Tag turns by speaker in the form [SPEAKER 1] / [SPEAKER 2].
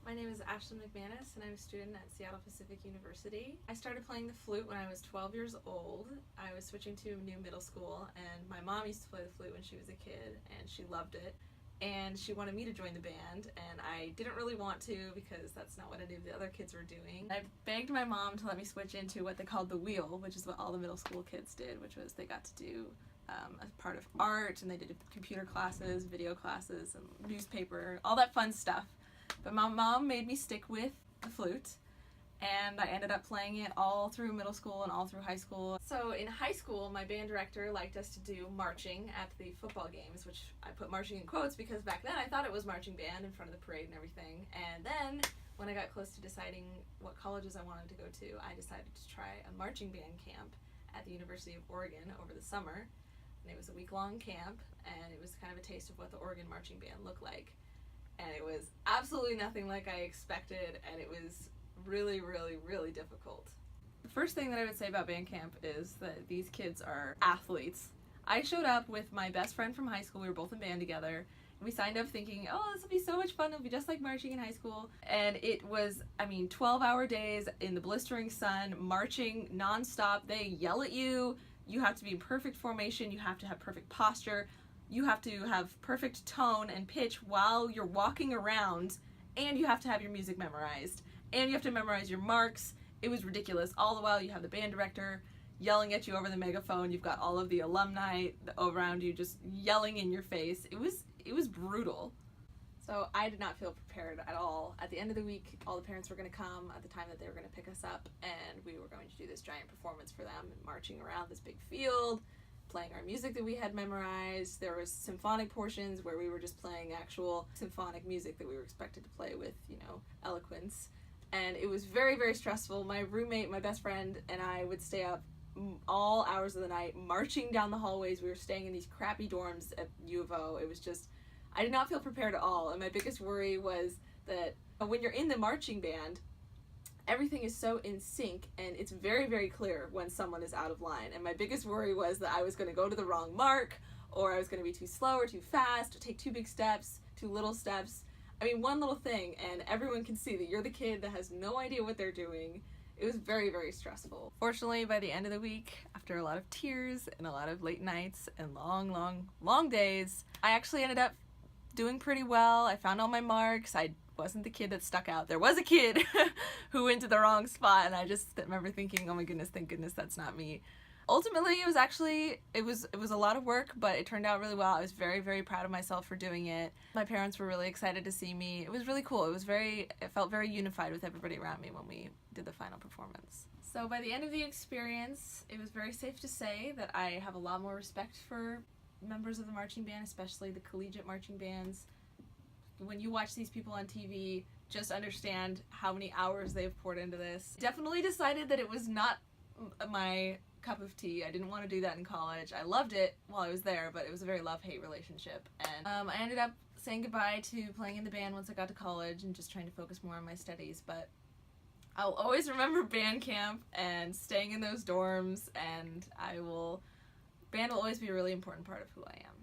[SPEAKER 1] My name is Ashlyn McManus, and I'm a student at Seattle Pacific University. I started playing the flute when I was 12 years old. I was switching to a new middle school, and my mom used to play the flute when she was a kid, and she loved it. And she wanted me to join the band, and I didn't really want to because that's not what any of the other kids were doing. I begged my mom to let me switch into what they called the wheel, which is what all the middle school kids did, which was they got to do a part of art, and they did computer classes, video classes, and newspaper, all that fun stuff. But my mom made me stick with the flute, and I ended up playing it all through middle school and all through high school. So in high school, my band director liked us to do marching at the football games, which I put marching in quotes because back then I thought it was marching band in front of the parade and everything. And then when I got close to deciding what colleges I wanted to go to, I decided to try a marching band camp at the University of Oregon over the summer. And it was a week-long camp, and it was kind of a taste of what the Oregon marching band looked like. And it was absolutely nothing like I expected, and it was really, really, really difficult. The first thing that I would say about band camp is that these kids are athletes. I showed up with my best friend from high school. We were both in band together. We signed up thinking, oh, this will be so much fun. It'll be just like marching in high school. And it was, 12-hour days in the blistering sun, marching nonstop. They yell at you. You have to be in perfect formation. You have to have perfect posture. You have to have perfect tone and pitch while you're walking around, and you have to have your music memorized, and you have to memorize your marks. It was ridiculous. All the while you have the band director yelling at you over the megaphone. You've got all of the alumni around you just yelling in your face. It was brutal. So I did not feel prepared at all. At the end of the week, all the parents were going to come at the time that they were going to pick us up, and we were going to do this giant performance for them, marching around this big field, playing our music that we had memorized. There was symphonic portions where we were just playing actual symphonic music that we were expected to play with, eloquence. And it was very, very stressful. My roommate, my best friend, and I would stay up all hours of the night marching down the hallways. We were staying in these crappy dorms at U of O. It was just, I did not feel prepared at all. And my biggest worry was that when you're in the marching band, everything is so in sync, and it's very, very clear when someone is out of line. And my biggest worry was that I was going to go to the wrong mark, or I was going to be too slow or too fast, or take too big steps, too little steps. One little thing, and everyone can see that you're the kid that has no idea what they're doing. It was very, very stressful. Fortunately, by the end of the week, after a lot of tears and a lot of late nights and long, long, long days, I actually ended up doing pretty well. I found all my marks. I wasn't the kid that stuck out. There was a kid who went to the wrong spot, and I just remember thinking, oh my goodness, thank goodness that's not me. Ultimately, it was a lot of work, but it turned out really well. I was very, very proud of myself for doing it. My parents were really excited to see me. It was really cool. It felt very unified with everybody around me when we did the final performance. So by the end of the experience, it was very safe to say that I have a lot more respect for members of the marching band, especially the collegiate marching bands. When you watch these people on TV, just understand how many hours they've poured into this. Definitely decided that it was not my cup of tea. I didn't want to do that in college. I loved it while I was there, but it was a very love-hate relationship. And I ended up saying goodbye to playing in the band once I got to college and just trying to focus more on my studies. But I'll always remember band camp and staying in those dorms, and band will always be a really important part of who I am.